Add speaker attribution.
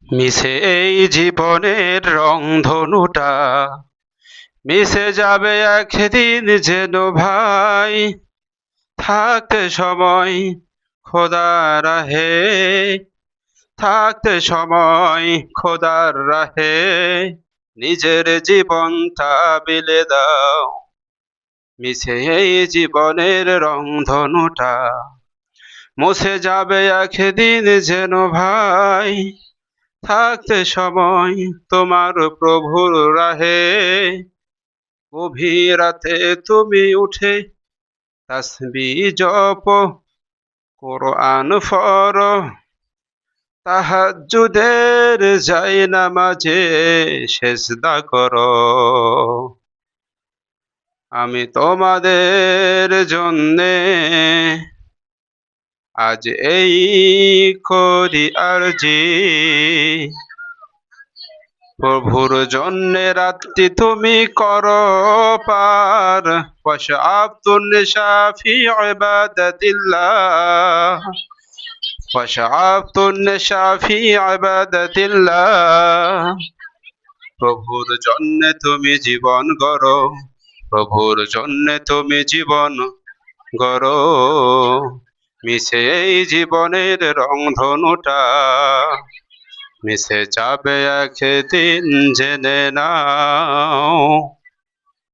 Speaker 1: মিশে এই জীবনের রংধনুটা, মিশে যাবে একদিন যেন ভাই। থাকতে সময় খোদার রাহে, থাকতে সময় খোদার রাহে, নিজের জীবনটা বিলে দাও। মিশে এই জীবনের রংধনুটা, মুছে যাবে একদিন যেন ভাই। থাকতে সময় তোমার প্রভুর রাহে, গভীর রাতে তুমি উঠে তাসবিহ জপ, কোরআন পড়ো, তাহাজ্জুদের জায়নামাজে সেজদা করো। আমি তোমাদের জন্যে আজ এই করি আরজি, প্রভুর জন্যে রাত্রি তুমি করো পার। ওয়াশআবতুন শাফি ইবাদাতিল্লাহ, ওয়াশআবতুন শাফি ইবাদাতিল্লাহ। প্রভুর জন্যে তুমি জীবন গড়ো, প্রভুর জন্যে তুমি জীবন গড়ো। মিশে এই জীবনের রংধনুটা, মিশে যাবে একদিন জেনে নাও।